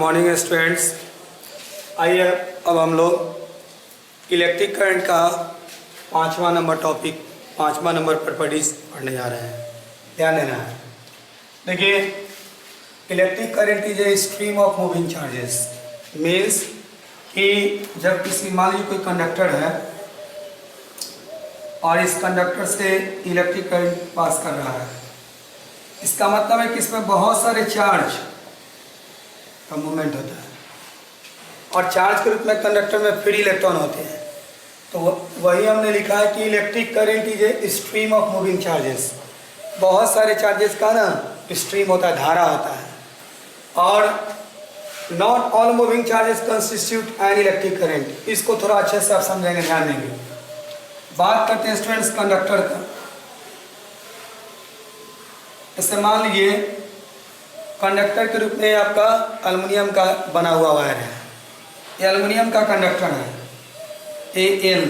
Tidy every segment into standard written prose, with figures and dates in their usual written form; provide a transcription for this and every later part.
Morning students, आइए अब हम लोग इलेक्ट्रिक करंट का पाँचवा नंबर प्रॉपर्टीज पढ़ने जा रहे हैं। ध्यान देना है। देखिए, electric current is a stream of moving charges. Means कि जब किसी मान लीजिए कोई कंडक्टर है और इस कंडक्टर से इलेक्ट्रिक करंट पास कर रहा है, इसका मतलब है कि इसमें बहुत सारे चार्ज का मूवमेंट होता है और चार्ज के रूप में कंडक्टर में फ्री इलेक्ट्रॉन होते हैं। तो वही हमने लिखा है कि electric current is a stream of moving charges. बहुत सारे चार्जेस का ना स्ट्रीम होता है, धारा होता है। और not all moving charges constitute an electric current. इसको थोड़ा अच्छे से आप समझेंगे, ध्यान देंगे। बात करते हैं स्टूडेंट्स कंडक्टर का। जैसे मान लीजिए कंडक्टर के रूप में आपका एल्युमिनियम का बना हुआ वायर है। ये एल्युमिनियम का कंडक्टर है Al।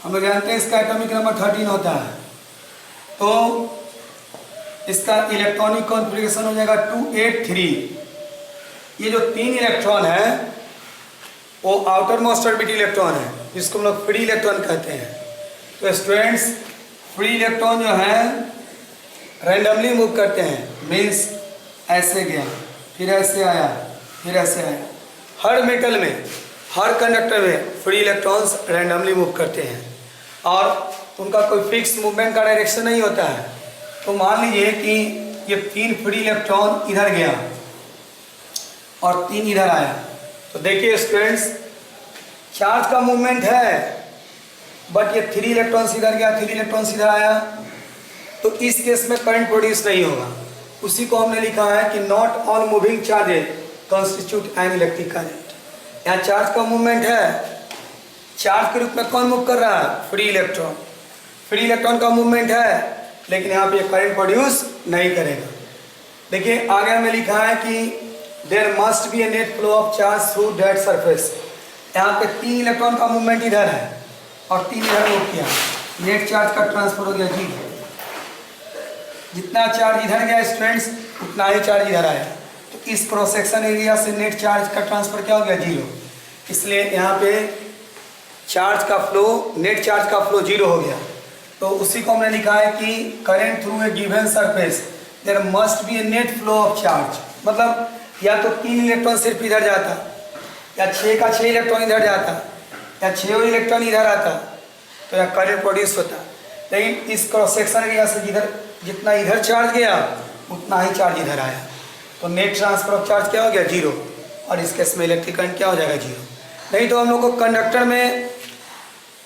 हम लोग जानते हैं इसका एटॉमिक नंबर 13 होता है। तो इसका इलेक्ट्रॉनिक कॉन्फ़िगरेशन हो जाएगा 283। ये जो 3 इलेक्ट्रॉन है वो आउटर मोस्ट ऑर्बिट इलेक्ट्रॉन है, जिसको हम लोग फ्री इलेक्ट्रॉन कहते हैं। तो स्टूडेंट्स, फ्री इलेक्ट्रॉन जो है रैंडमली मूव करते हैं। मीन्स ऐसे गया, फिर ऐसे आया, फिर ऐसे आया। हर मेटल में, हर कंडक्टर में फ्री इलेक्ट्रॉन्स रैंडमली मूव करते हैं और उनका कोई फिक्स मूवमेंट का डायरेक्शन नहीं होता है। तो मान लीजिए कि ये 3 फ्री इलेक्ट्रॉन इधर गया और 3 इधर आया। तो देखिए स्टूडेंट्स, चार्ज का मूवमेंट है, बट ये 3 इलेक्ट्रॉन्स इधर गया, 3 इलेक्ट्रॉन्स इधर आया। तो इस केस में करंट प्रोड्यूस नहीं होगा। उसी को हमने लिखा है कि not all moving charges constitute an electric current. यहाँ चार्ज का मूवमेंट है, चार्ज के रूप में कौन मूव कर रहा है? Free electron. फ्री इलेक्ट्रॉन का मूवमेंट है, लेकिन यहाँ पे करंट प्रोड्यूस नहीं करेगा। देखिए आगे हमें लिखा है कि there must be a net flow of charge through that surface. यहाँ पे 3 इलेक्ट्रॉन का मूवमेंट इधर है और 3 इधर मूव किया, नेट चार्ज का ट्रांसफर हो गया जी। जितना चार्ज इधर गया स्टूडेंट्स, उतना ही चार्ज इधर आया। तो इस क्रॉस सेक्शन एरिया से नेट चार्ज का ट्रांसफर क्या हो गया? 0। इसलिए यहाँ पे चार्ज का फ्लो, नेट चार्ज का फ्लो 0 हो गया। तो उसी को हमने लिखा है कि current through a given surface there must be a net flow of charge. मतलब या तो 3 इलेक्ट्रॉन सिर्फ इधर जाता, या 6 का 6 इलेक्ट्रॉन इधर जाता, या 6 इलेक्ट्रॉन इधर आता, तो यहाँ करंट प्रोड्यूस होता। लेकिन इस क्रॉस सेक्शन एरिया से जितना इधर चार्ज गया उतना ही चार्ज इधर आया। तो नेट ट्रांसफर ऑफ चार्ज क्या हो गया? 0। और इस केस में इलेक्ट्रिक करंट क्या हो जाएगा? 0। नहीं तो हम लोग को कंडक्टर में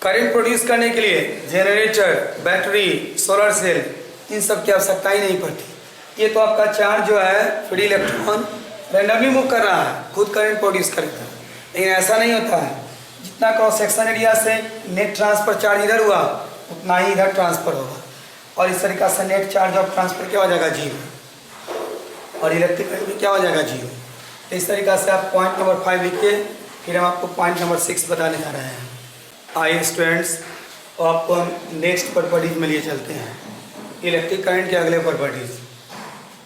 करंट प्रोड्यूस करने के लिए जनरेटर, बैटरी, सोलर सेल, इन सब की आवश्यकता ही नहीं पड़ती। ये तो आपका चार्ज जो है फ्री इलेक्ट्रॉन रैंडमली मूव कर रहा है, खुद करंट प्रोड्यूस करेगा। लेकिन ऐसा नहीं होता है। जितना क्रॉस सेक्शन एरिया से नेट ट्रांसफर चार्ज इधर हुआ उतना ही इधर ट्रांसफर होगा। और इस तरीक़ा से नेट चार्ज ऑफ ट्रांसफर क्या हो जाएगा? 0। और इलेक्ट्रिक करंट भी क्या हो जाएगा? 0। तो इस तरीक़ा से आप पॉइंट नंबर 5 लिखिए, फिर हम आपको पॉइंट नंबर 6 बताने जा रहे हैं। आइए स्टूडेंट्स, और आपको हम नेक्स्ट प्रॉपर्टीज में लिए चलते हैं, इलेक्ट्रिक करंट के अगले properties.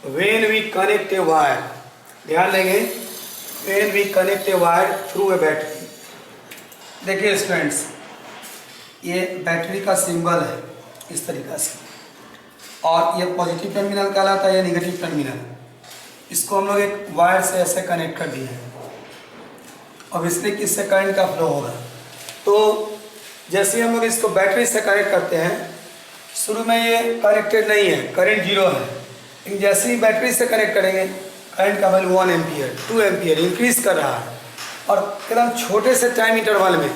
When we connect a wire, ध्यान देंगे, when we connect a wire through a battery. देखिए स्टूडेंट्स, ये बैटरी का सिंबल है इस तरीक़ा से, और ये पॉजिटिव टर्मिनल कहलाता है, या निगेटिव टर्मिनल। इसको हम लोग एक वायर से ऐसे कनेक्ट कर दिए हैं। अब इसलिए किससे करंट का फ्लो होगा? तो जैसे हम लोग इसको बैटरी से कनेक्ट करते हैं, शुरू में ये कनेक्टेड नहीं है, करंट 0 है। लेकिन जैसे ही बैटरी से कनेक्ट करेंगे, करंट का वैल्यू 1 एम्पियर, 2 एम्पियर इंक्रीज कर रहा है। और एकदम छोटे से टाइम इंटरवल में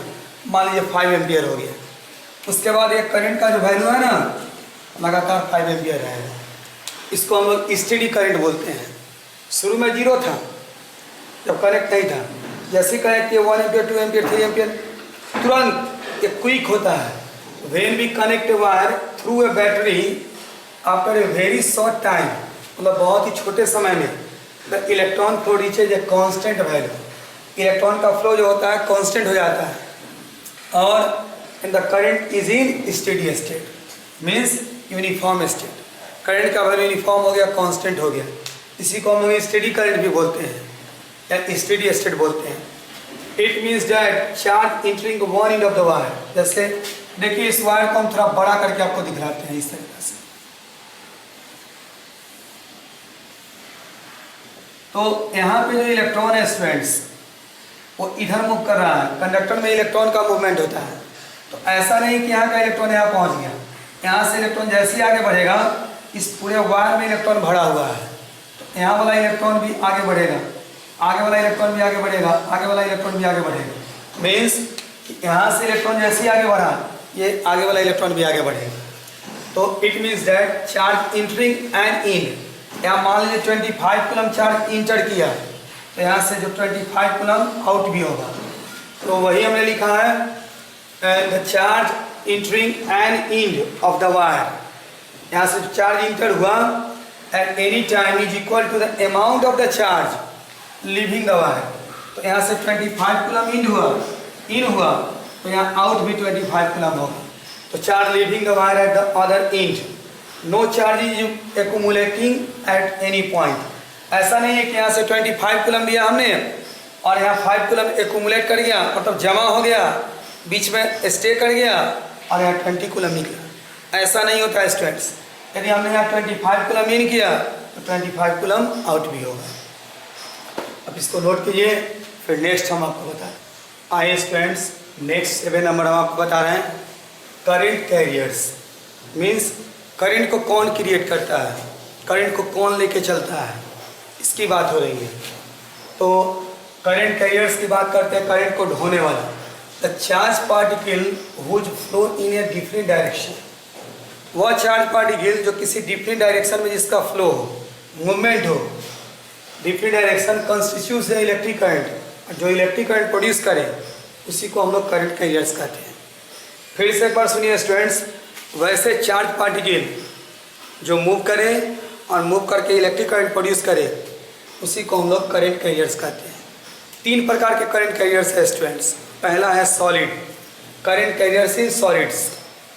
मान लीजिए 5 एम्पियर हो गया। उसके बाद ये करंट का जो वैल्यू है ना, लगातार 5 एम्पियर रहेगा। इसको हम लोग स्टेडी करंट बोलते हैं। शुरू में 0 था जब कनेक्ट नहीं था, जैसे ही कनेक्ट किया 1 एम्पियर, 2 एम्पियर, 3 एम्पियर, तुरंत ये क्विक होता है। When we connect a wire through a battery after a very short time, मतलब बहुत ही छोटे समय में, the electron flow reaches a constant value. Electron का फ्लो जो होता है कांस्टेंट हो जाता है, और and the current is in steady state, means uniform state. Current का वैल्यू यूनिफॉर्म हो गया, कांस्टेंट हो गया। इसी को हम लोग स्टेडी करंट भी बोलते हैं। या स्टेडी स्टेट बोलते हैं। It means that charge entering one end of the wire. जैसे देखिए इस वायर को हम थोड़ा बड़ा करके आपको दिखलाते हैं इस तरीके से। तो यहाँ पे जो इलेक्ट्रॉन है स्टूडेंट्स वो इधर मूव कर रहा है, कंडक्टर में इलेक्ट्रॉन का मूवमेंट होता है। तो ऐसा नहीं कि यहाँ का इलेक्ट्रॉन यहाँ पहुँच गया, यहाँ से इलेक्ट्रॉन जैसे ही आगे बढ़ेगा इस पूरे वायर में इलेक्ट्रॉन भरा हुआ है, तो यहाँ वाला इलेक्ट्रॉन भी आगे बढ़ेगा, आगे वाला इलेक्ट्रॉन भी आगे बढ़ेगा, आगे वाला इलेक्ट्रॉन भी आगे बढ़ेगा। मीन्स कि यहाँ से इलेक्ट्रॉन जैसे ही आगे बढ़ा ये आगे वाला इलेक्ट्रॉन भी आगे बढ़ेगा। तो it means that charge entering end in, यहाँ मान लीजिए 25 कूलम चार्ज इंटर किया तो यहाँ से जो 25 कूलम आउट भी होगा। तो वही हमने लिखा है the charge entering end in of the wire, यहाँ से चार्ज इंटर हुआ at any time is equal to the amount of the charge leaving the wire. तो यहाँ से 25 कूलम इन हुआ तो यहाँ आउट भी 25 कूलम होगा। तो charge leaving the wire at the other end, no charge is accumulating at any point. ऐसा नहीं है कि यहाँ से 25 कूलम दिया हमने और यहाँ 5 कूलम एक्यूमुलेट कर गया, मतलब जमा हो गया, बीच में स्टे कर गया और यहाँ 20 कूलम निकला। ऐसा नहीं होता है स्टूडेंट्स। यदि हमने यहाँ 25 कूलम इन किया तो 25 कूलम आउट भी होगा। अब इसको नोट कीजिए, फिर नेक्स्ट हम आपको बताएं। आइए स्टूडेंट्स नेक्स्ट 7 नंबर हम आपको बता रहे हैं करंट कैरियर्स। मीन्स करंट को कौन क्रिएट करता है, करंट को कौन लेके चलता है, इसकी बात हो रही है। तो करंट कैरियर्स की बात करते हैं, करंट को ढोने वाला। The charge particle which flow in a different direction, वह चार्ज पार्टिकल जो किसी डिफरेंट डायरेक्शन में जिसका फ्लो हो, मूवमेंट हो, different direction constitutes the electric current, जो इलेक्ट्रिक करंट प्रोड्यूस करे उसी को हम लोग करंट कैरियर्स कहते हैं। फिर से एक बार सुनिए स्टूडेंट्स, वैसे चार्ज पार्टिकल जो मूव करे और मूव करके इलेक्ट्रिक करंट प्रोड्यूस करे उसी को हम लोग करंट कैरियर्स कहते हैं। 3 प्रकार के करंट कैरियर्स है स्टूडेंट्स। पहला है solid current carriers in solids.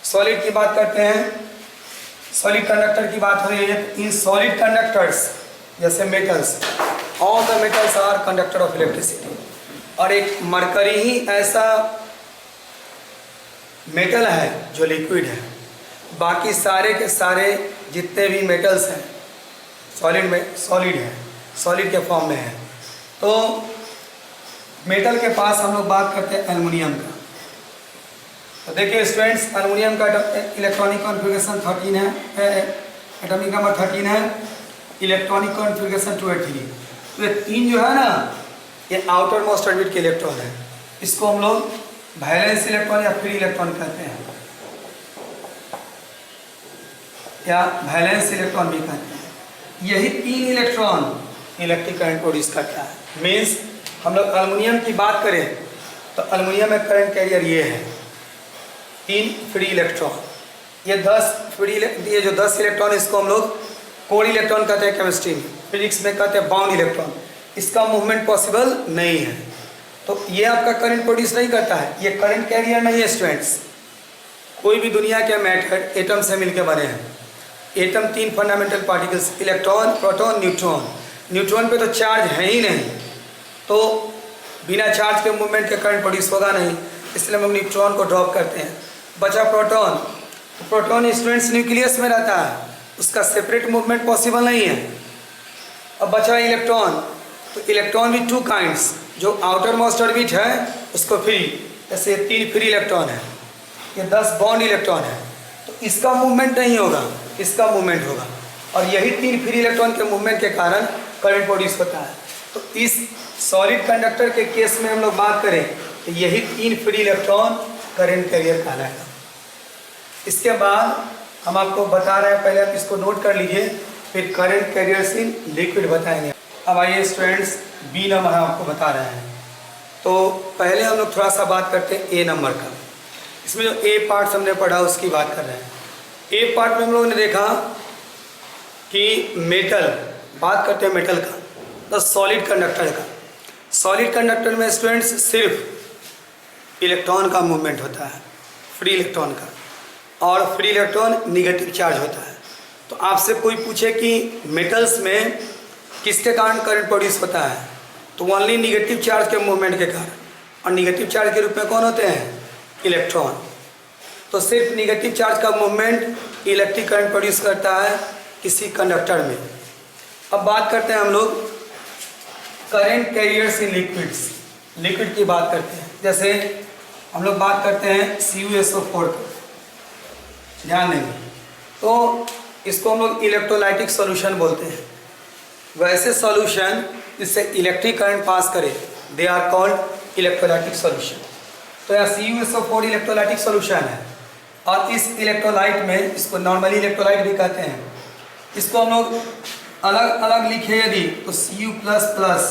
Solid की बात करते हैं, सॉलिड कंडक्टर की बात हो रही है। इन सॉलिड कंडक्टर्स जैसे metals, all the metals are conductor of electricity. और एक मरकरी ही ऐसा मेटल है जो लिक्विड है, बाकी सारे के सारे जितने भी मेटल्स हैं सॉलिड में सॉलिड है, सॉलिड के फॉर्म में है। तो मेटल के पास हम लोग बात करते हैं एल्युमिनियम का। तो देखिए स्टूडेंट्स, एल्युमिनियम का इलेक्ट्रॉनिक कॉन्फ़िगरेशन 13 है, एटॉमिक नंबर 13 है, इलेक्ट्रॉनिक कॉन्फ़िगरेशन 283। तो ये 3 जो है ना, ये आउटर मोस्ट ऑर्बिट के इलेक्ट्रॉन है। इसको हम लोग वैलेंस इलेक्ट्रॉन या फ्री इलेक्ट्रॉन कहते हैं, या वैलेंस इलेक्ट्रॉन भी कहते हैं। यही 3 इलेक्ट्रॉन इलेक्ट्रिक करंट प्रोड्यूस करता है। मीन्स हम लोग एल्युमिनियम की बात करें तो एल्युमिनियम में करंट कैरियर ये है 3 फ्री इलेक्ट्रॉन। ये 10 फ्री, ये जो 10 इलेक्ट्रॉन इसको हम लोग कोर इलेक्ट्रॉन कहते हैं केमिस्ट्री में, फिजिक्स में कहते हैं बाउंड इलेक्ट्रॉन। इसका मूवमेंट पॉसिबल नहीं है, तो ये आपका करंट प्रोड्यूस नहीं करता है, ये करंट कैरियर नहीं है स्टूडेंट्स। कोई भी दुनिया के मैटर एटम से मिलकर बने हैं। Atom 3 fundamental particles, electron, proton, neutron. Neutron पे तो चार्ज है ही नहीं, तो बिना चार्ज के मूवमेंट के करंट प्रोड्यूस होगा नहीं, इसलिए हम न्यूट्रॉन को ड्रॉप करते हैं। बचा प्रोटॉन, तो प्रोटॉन स्टूडेंट्स न्यूक्लियस में रहता है, उसका सेपरेट मूवमेंट पॉसिबल नहीं है। अब बचा इलेक्ट्रॉन, तो इलेक्ट्रॉन भी 2 काइंड्स, जो आउटर मोस्ट ऑर्बिट है उसको फ्री, जैसे 3 फ्री इलेक्ट्रॉन है, ये 10 बॉन्ड इलेक्ट्रॉन है, तो इसका मूवमेंट नहीं होगा, इसका मूवमेंट होगा। और यही 3 फ्री इलेक्ट्रॉन के मूवमेंट के कारण करंट प्रोड्यूस होता है। तो इस सॉलिड कंडक्टर के केस में हम लोग बात करें तो यही 3 फ्री इलेक्ट्रॉन करंट कैरियर कहलाएगा। इसके बाद हम आपको बता रहे हैं, पहले आप इसको नोट कर लीजिए, फिर करंट कैरियर्स इन लिक्विड बताएंगे। अब आइए स्टूडेंट्स, बी नंबर हम आपको बता रहे हैं। तो पहले हम लोग थोड़ा सा बात करते हैं ए नंबर का। इसमें जो ए पार्ट हमने पढ़ा उसकी बात कर रहे हैं। ए पार्ट में हम लोगों ने देखा कि मेटल, बात करते हैं मेटल का, तो सॉलिड कंडक्टर का। सॉलिड कंडक्टर में स्टूडेंट्स सिर्फ इलेक्ट्रॉन का मूवमेंट होता है, फ्री इलेक्ट्रॉन का, और फ्री इलेक्ट्रॉन निगेटिव चार्ज होता है। तो आपसे कोई पूछे कि मेटल्स में किसके कारण करंट प्रोड्यूस होता है, तो ओनली निगेटिव चार्ज के मूवमेंट के कारण, और निगेटिव चार्ज के रूप में कौन होते हैं? इलेक्ट्रॉन। तो सिर्फ निगेटिव चार्ज का मूवमेंट इलेक्ट्रिक करंट प्रोड्यूस करता है किसी कंडक्टर में। अब बात करते हैं हम लोग current carriers in liquids. Liquid की बात करते हैं, जैसे हम लोग बात करते हैं CuSO4 की, ध्यान देंगे। तो इसको हम लोग इलेक्ट्रोलाइटिक सॉल्यूशन बोलते हैं। वैसे सॉल्यूशन जिससे इलेक्ट्रिक करंट पास करे, they are called electrolytic solution. तो यह CuSO4 इलेक्ट्रोलाइटिक सॉल्यूशन है, और इस इलेक्ट्रोलाइट में, इसको नॉर्मली इलेक्ट्रोलाइट भी कहते हैं, इसको हम लोग अलग अलग लिखे यदि तो Cu++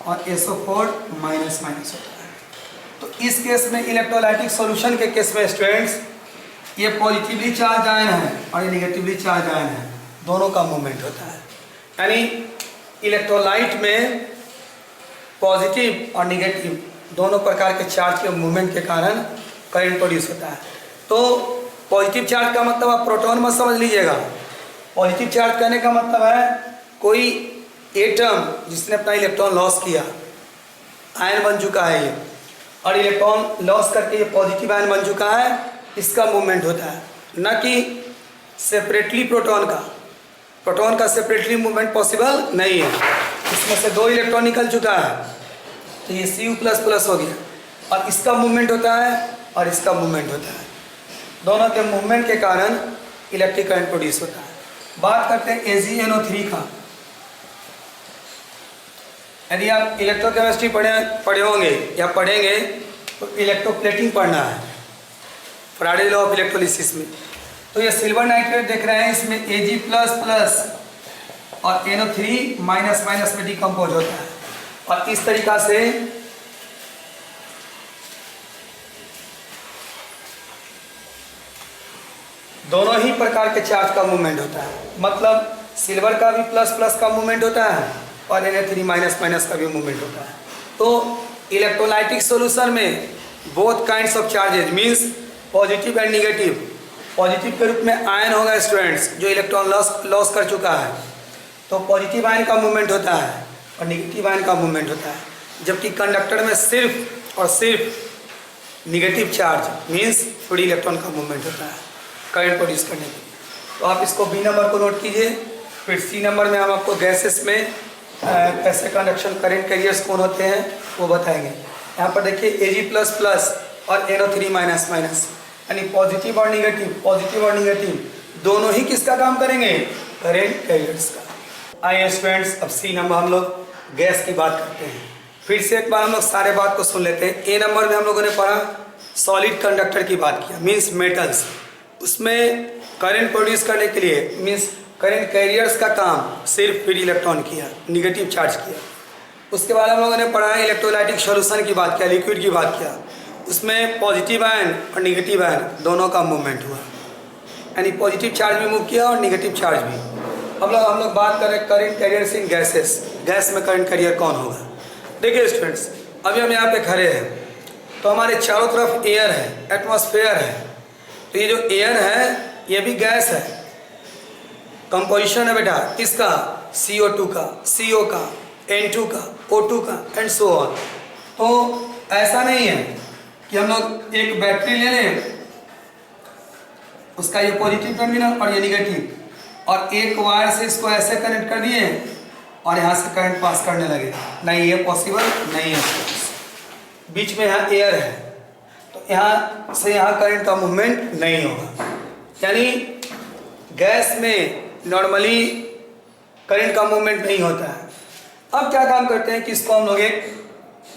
और SO4- होता है। तो इस केस में इलेक्ट्रोलाइटिक सॉल्यूशन के केस में स्टूडेंट्स, ये पॉजिटिवली चार्ज आयन है और ये निगेटिवली चार्ज आयन है, दोनों का मूवमेंट होता है। यानी इलेक्ट्रोलाइट में पॉजिटिव और निगेटिव दोनों प्रकार के चार्ज के मूवमेंट के कारण करंट प्रोड्यूस होता है। तो पॉजिटिव चार्ज का मतलब आप प्रोटॉन मत समझ लीजिएगा। पॉजिटिव चार्ज करने का मतलब है कोई एटम जिसने अपना इलेक्ट्रॉन लॉस किया, आयन बन चुका है ये, और इलेक्ट्रॉन लॉस करके ये पॉजिटिव आयन बन चुका है, इसका मूवमेंट होता है, न कि सेपरेटली प्रोटॉन का सेपरेटली मूवमेंट पॉसिबल नहीं है। इसमें से 2 इलेक्ट्रॉन निकल चुका है तो ये Cu++ हो गया, और इसका मूवमेंट होता है और इसका मूवमेंट होता है, दोनों के मूवमेंट के कारण इलेक्ट्रिक करंट प्रोड्यूस होता है। बात करते हैं AgNO3 का। यदि आप इलेक्ट्रोकेमिस्ट्री पढ़े होंगे या पढ़ेंगे तो इलेक्ट्रोप्लेटिंग पढ़ना है, फैराडे लॉ ऑफ इलेक्ट्रोलिसिस में। तो ये सिल्वर नाइट्रेट देख रहे हैं, इसमें Ag++ और NO3- में डिकम्पोज होता है, और इस तरीका से दोनों ही प्रकार के चार्ज का मूवमेंट होता है। मतलब सिल्वर का भी ++ का मूवमेंट होता है और Na3- का भी मूवमेंट होता है। तो इलेक्ट्रोलाइटिक सॉल्यूशन में both kinds of charges means positive and negative. Positive के रूप में आयन होगा स्टूडेंट्स जो इलेक्ट्रॉन लॉस कर चुका है, तो पॉजिटिव आयन का मूवमेंट होता है और निगेटिव आयन का मूवमेंट होता है। जबकि कंडक्टर में सिर्फ और सिर्फ negative charge means free electron का मूवमेंट होता है करंट प्रोड्यूस करने के लिए। तो आप इसको B नंबर को नोट कीजिए। फिर C नंबर में हम आपको गैसेस में कैसे कंडक्शन करंट कैरियर्स कौन होते हैं वो बताएंगे। यहाँ पर देखिए Ag++ और NO3- यानी पॉजिटिव और निगेटिव दोनों ही किसका काम करेंगे? करंट कैरियर्स का। आइए स्टूडेंट्स, अब C नंबर हम लोग गैस की बात करते हैं। फिर से एक बार हम लोग सारे बात को सुन लेते हैं। A नंबर में हम लोगों ने पढ़ा सॉलिड कंडक्टर की बात किया मीन्स मेटल्स, उसमें करंट प्रोड्यूस करने के लिए मीन्स करंट कैरियर्स का काम सिर्फ फ्री इलेक्ट्रॉन किया, निगेटिव चार्ज किया। उसके बाद हम लोगों ने पढ़ा इलेक्ट्रोलाइटिक सॉल्यूशन की बात किया, लिक्विड की बात किया, उसमें पॉजिटिव आयन और निगेटिव आयन दोनों का मूवमेंट हुआ, यानी पॉजिटिव चार्ज भी मूव किया और निगेटिव चार्ज भी। हम लोग बात करें करंट कैरियर्स इन गैसेस, गैस में करंट कैरियर कौन होगा? देखिए स्टूडेंट्स, अभी हम यहाँ पे खड़े हैं तो हमारे चारों तरफ एयर है, एटमॉस्फेयर है। तो ये जो एयर है ये भी गैस है, कंपोजिशन है बेटा किसका? CO2 का, CO का, N2 का, O2 का एंड सो ऑन। तो ऐसा नहीं है कि हम लोग एक बैटरी ले लें, उसका ये पॉजिटिव टर्मिनल और ये निगेटिव, और एक वायर से इसको ऐसे कनेक्ट कर दिए और यहाँ से करंट पास करने लगे। नहीं, ये पॉसिबल नहीं है। बीच में यहाँ एयर है तो यहाँ से यहाँ करंट का मूवमेंट नहीं होगा, यानी गैस में नॉर्मली करंट का मूवमेंट नहीं होता है। अब क्या काम करते हैं कि इसको हम लोग एक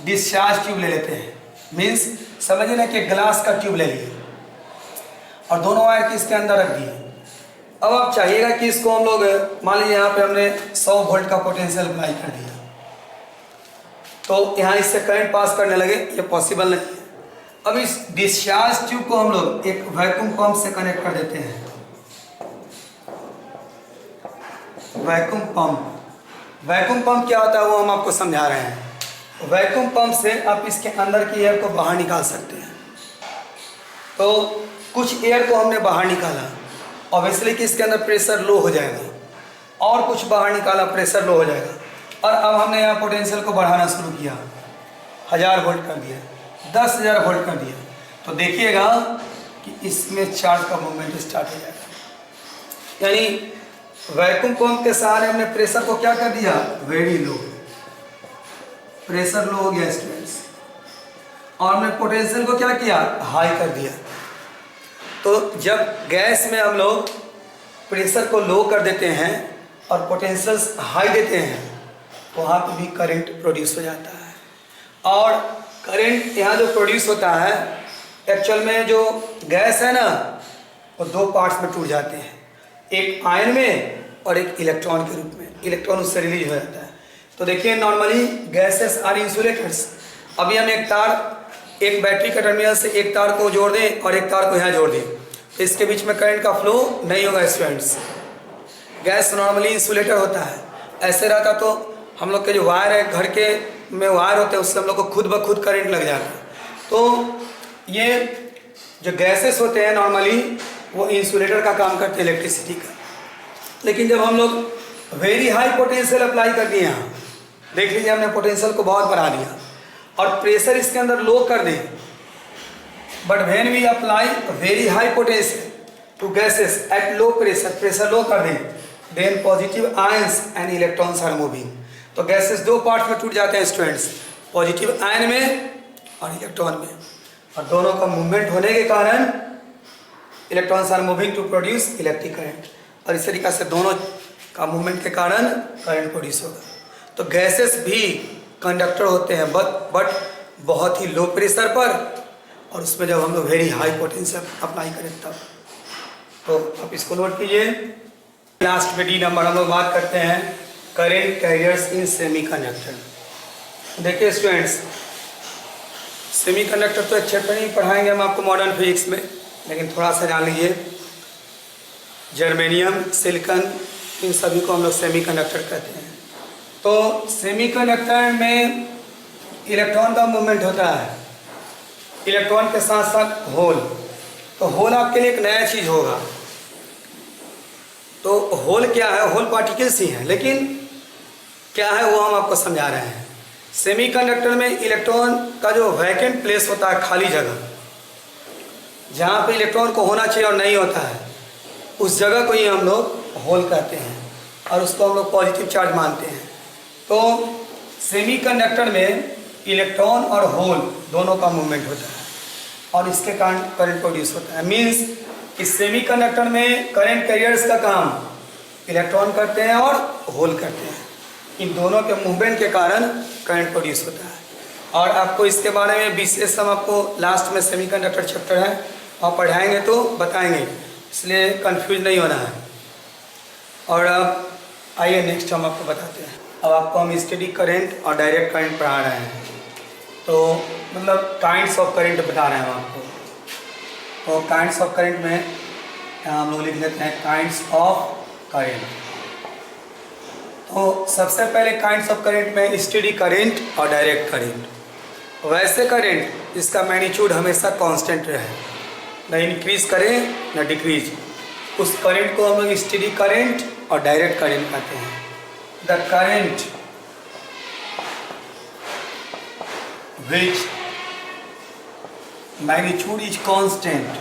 डिस्चार्ज ट्यूब ले लेते हैं, मीन्स समझिए ना कि ग्लास का ट्यूब ले लिए और दोनों वायर की इसके अंदर रख दिए। अब आप चाहिएगा कि इसको हम लोग मान लीजिए यहाँ पे हमने 100 वोल्ट का पोटेंशियल अप्लाई कर दिया तो यहाँ इससे करंट पास करने लगे, ये पॉसिबल नहीं है। अब इस डिस्चार्ज ट्यूब को हम लोग एक वैक्यूम पंप से कनेक्ट कर देते हैं। वैक्यूम पंप क्या होता है वो हम आपको समझा रहे हैं। वैक्यूम पंप से आप इसके अंदर की एयर को बाहर निकाल सकते हैं। तो कुछ एयर को हमने बाहर निकाला, ऑब्वियसली कि इसके अंदर प्रेशर लो हो जाएगा, और कुछ बाहर निकाला, प्रेशर लो हो जाएगा। और अब हमने यहाँ पोटेंशियल को बढ़ाना शुरू किया, 1000 वोल्ट कर दिया, 10,000 वोल्ट कर दिया, तो देखिएगा कि इसमें चार्ज का मूवमेंट स्टार्ट हो जाएगा। यानी वैक्यूम पंप के सहारे हमने प्रेशर को क्या कर दिया, वेरी लो, प्रेशर लो हो गया स्टूडेंट्स, और हमने पोटेंशियल को क्या किया, हाई कर दिया। तो जब गैस में हम लोग प्रेशर को लो कर देते हैं और पोटेंशियल हाई देते हैं, वहाँ पे भी करंट प्रोड्यूस हो जाता है। और करंट यहाँ जो प्रोड्यूस होता है, एक्चुअल में जो गैस है ना, वो दो पार्ट्स में टूट जाते हैं, एक आयन में और एक इलेक्ट्रॉन के रूप में। इलेक्ट्रॉन उससे रिलीज हो जाता है। तो देखिए नॉर्मली गैसेस आर इंसुलेटर्स। अभी हम एक तार, एक बैटरी का टर्मिनल से एक तार को जोड़ दें और एक तार को यहाँ जोड़ दें, तो इसके बीच में करंट का फ्लो नहीं होगा स्टूडेंट्स। गैस नॉर्मली इंसुलेटर होता है। ऐसे रहता तो हम लोग के जो वायर है, घर के में वायर होते हैं, उससे हम लोग को खुद ब खुद करंट लग जाता है। तो ये जो गैसेस होते हैं नॉर्मली वो इंसुलेटर का काम करते हैं, इलेक्ट्रिसिटी का। लेकिन जब हम लोग वेरी हाई पोटेंशियल अप्लाई कर दिए, यहाँ देख लीजिए हमने पोटेंशियल को बहुत बढ़ा दिया और प्रेशर इसके अंदर लो कर दें, but when we apply very high potential to gases at low pressure, pressure low कर दें, then positive ions and electrons are moving. तो गैसेस दो पार्ट में टूट जाते हैं स्टूडेंट्स, पॉजिटिव आयन में और इलेक्ट्रॉन में, और दोनों का मूवमेंट होने के कारण electrons are moving to produce electric current, और इस तरीके से दोनों का मूवमेंट के कारण करंट प्रोड्यूस होगा। तो गैसेस भी कंडक्टर होते हैं, बट बहुत ही लो प्रेशर पर, और उसमें जब हम लोग वेरी हाई पोटेंशियल अप्लाई करें तब। तो आप इसको नोट कीजिए। लास्ट में डी नंबर हम लोग बात करते हैं करंट कैरियर्स इन सेमीकंडक्टर। देखिए स्टूडेंट्स, सेमीकंडक्टर तो एक चैप्टर नहीं पढ़ाएंगे हम आपको मॉडर्न फिजिक्स में, लेकिन थोड़ा सा जान लीजिए। जर्मेनियम, सिलिकॉन, इन सभी को हम लोग सेमीकंडक्टर कहते हैं। तो सेमीकंडक्टर में इलेक्ट्रॉन का मूवमेंट होता है, इलेक्ट्रॉन के साथ साथ होल। तो होल आपके लिए एक नया चीज़ होगा। तो होल क्या है, होल पार्टिकल्स ही हैं, लेकिन क्या है वो हम आपको समझा रहे हैं। सेमीकंडक्टर में इलेक्ट्रॉन का जो वैकेंट प्लेस होता है, खाली जगह, जहाँ पे इलेक्ट्रॉन को होना चाहिए और नहीं होता है, उस जगह को ही हम लोग होल कहते हैं, और उसको हम लोग पॉजिटिव चार्ज मानते हैं। तो सेमीकंडक्टर में इलेक्ट्रॉन और होल दोनों का मूवमेंट होता है, और इसके कारण करंट प्रोड्यूस होता है। मीन्स कि सेमीकंडक्टर में करंट कैरियर्स का काम इलेक्ट्रॉन करते हैं और होल करते हैं। इन दोनों के मूवमेंट के कारण करंट प्रोड्यूस होता है। और आपको इसके बारे में विशेष हम आपको लास्ट में सेमीकंडक्टर चैप्टर है, आप पढ़ाएंगे तो बताएंगे, इसलिए कंफ्यूज नहीं होना है। और अब आइए नेक्स्ट हम आपको बताते हैं। अब आपको हम स्टेडी करंट और डायरेक्ट करंट पढ़ा रहे हैं, तो मतलब काइंड्स ऑफ करंट बता रहे हैं हम आपको। तो काइंड्स ऑफ करंट में हम लोग लिख लेते हैं काइंड्स ऑफ करंट। तो सबसे पहले काइंड्स ऑफ करंट में स्टेडी करंट और डायरेक्ट करंट। वैसे करंट जिसका मैग्नीट्यूड हमेशा कांस्टेंट रहे, न इंक्रीज करे न डिक्रीज, उस करंट को हम लोग स्टेडी करंट और डायरेक्ट करंट कहते हैं। The current which magnitude is constant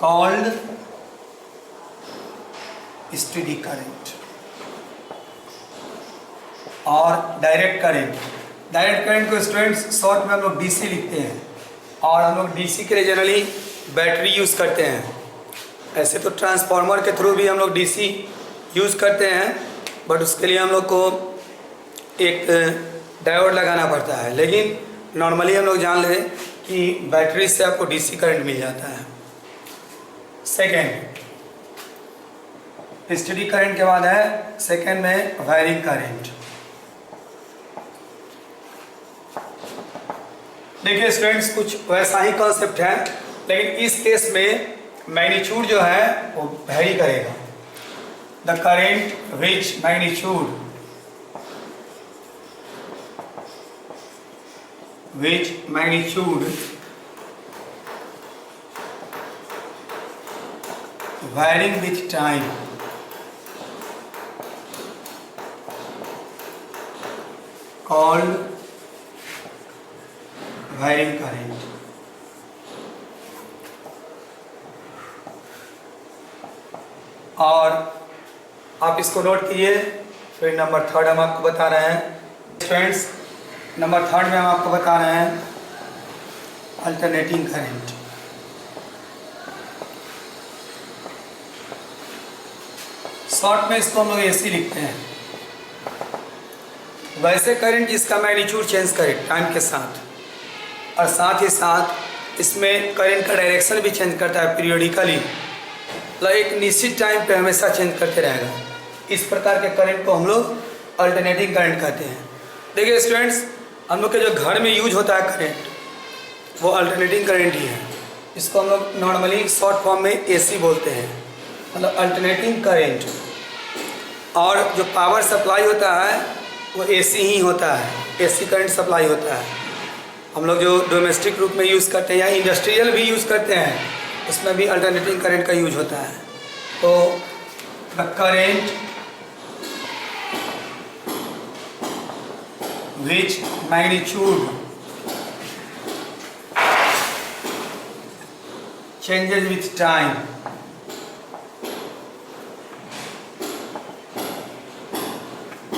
called steady current। और डायरेक्ट करंट, डायरेक्ट करंट को स्टूडेंट्स शॉर्ट में हम लोग डीसी लिखते हैं, और हम लोग डीसी के लिए जनरली बैटरी यूज़ करते हैं। ऐसे तो ट्रांसफार्मर के थ्रू भी हम लोग डीसी यूज़ करते हैं, बट उसके लिए हम लोग को एक डायोड लगाना पड़ता है। लेकिन नॉर्मली हम लोग जान लें कि बैटरी से आपको डीसी करंट मिल जाता है। सेकेंड, स्टेडी करंट के बाद है सेकेंड में वायरिंग करंट। देखिए स्टूडेंट्स, कुछ वैसा ही कॉन्सेप्ट है, लेकिन इस केस में मैग्नीट्यूड जो है वो वेरी करेगा। The current which magnitude varying with time called varying current। और आप इसको नोट कीजिए। फिर नंबर 3 हम आपको बता रहे हैं स्टूडेंट्स, नंबर 3 में हम आपको बता रहे हैं अल्टरनेटिंग करंट। शॉर्ट में इसको हम लोग एसी लिखते हैं। वैसे करंट जिसका मैग्नीट्यूड चेंज करे टाइम के साथ, और साथ ही साथ इसमें करंट का डायरेक्शन भी चेंज करता है पीरियोडिकली, मतलब एक निश्चित टाइम पे हमेशा चेंज करते रहेगा। इस प्रकार के करंट को हम लोग अल्टरनेटिंग करंट कहते हैं। देखिए स्टूडेंट्स, हम लोग के जो घर में यूज होता है करंट, वो अल्टरनेटिंग करंट ही है। इसको हम लोग नॉर्मली शॉर्ट फॉर्म में एसी बोलते हैं, मतलब अल्टरनेटिंग करंट। और जो पावर सप्लाई होता है वो एसी ही होता है, एसी करंट सप्लाई होता है। हम लोग जो डोमेस्टिक रूप में यूज़ करते हैं या इंडस्ट्रियल भी यूज़ करते हैं, उसमें भी अल्टरनेटिंग करंट का यूज होता है। तो the current which magnitude changes with time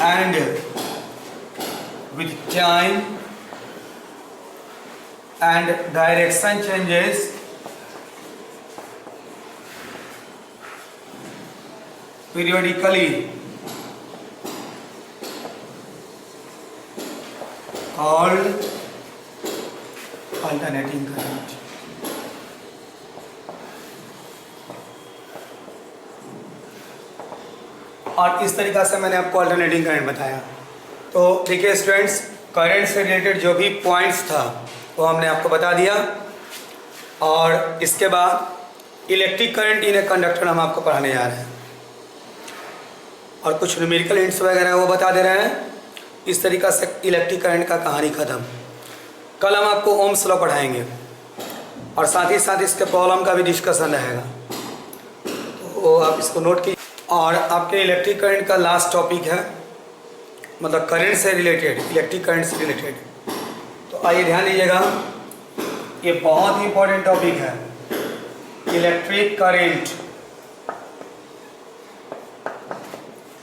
and with time and direction changes periodically called alternating current। और इस तरीक़ा से मैंने आपको अल्टरनेटिंग करंट बताया। तो देखिए स्टूडेंट्स, करंट से रिलेटेड जो भी पॉइंट्स था वो हमने आपको बता दिया। और इसके बाद electric current in a conductor हम आपको पढ़ाने जा रहे हैं, और कुछ न्यूमेरिकल हिंट्स वगैरह वो बता दे रहे हैं। इस तरीक़ा से इलेक्ट्रिक करंट का कहानी ख़त्म। कल हम आपको ओम्स लॉ पढ़ाएंगे, और साथ ही साथ इसके प्रॉब्लम का भी डिस्कशन रहेगा, तो आप इसको नोट कीजिए। और आपके इलेक्ट्रिक करंट का लास्ट टॉपिक है, मतलब करंट से रिलेटेड, इलेक्ट्रिक करंट से रिलेटेड। तो आइए ध्यान दीजिएगा, ये बहुत ही इंपॉर्टेंट टॉपिक है, electric current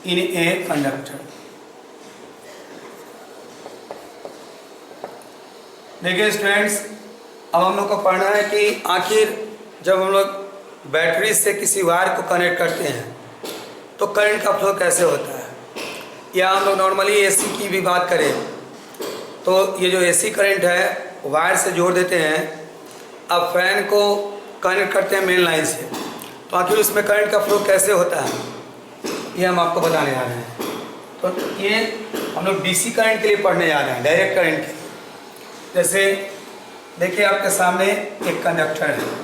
in a conductor. देखिए स्टूडेंट्स, अब हम लोग को पढ़ना है कि आखिर जब हम लोग बैटरी से किसी वायर को कनेक्ट करते हैं तो करंट का फ्लो कैसे होता है। या हम लोग नॉर्मली एसी की भी बात करें तो ये जो एसी करंट है वायर से जोड़ देते हैं, अब फैन को कनेक्ट करते हैं मेन लाइन से, तो आखिर उसमें करंट का फ्लो कैसे होता है ये हम आपको बताने जा रहे हैं। तो ये हम लोग डीसी करंट के लिए पढ़ने जा रहे हैं, डायरेक्ट करंट के लिए। जैसे देखिए आपके सामने एक कंडक्टर है,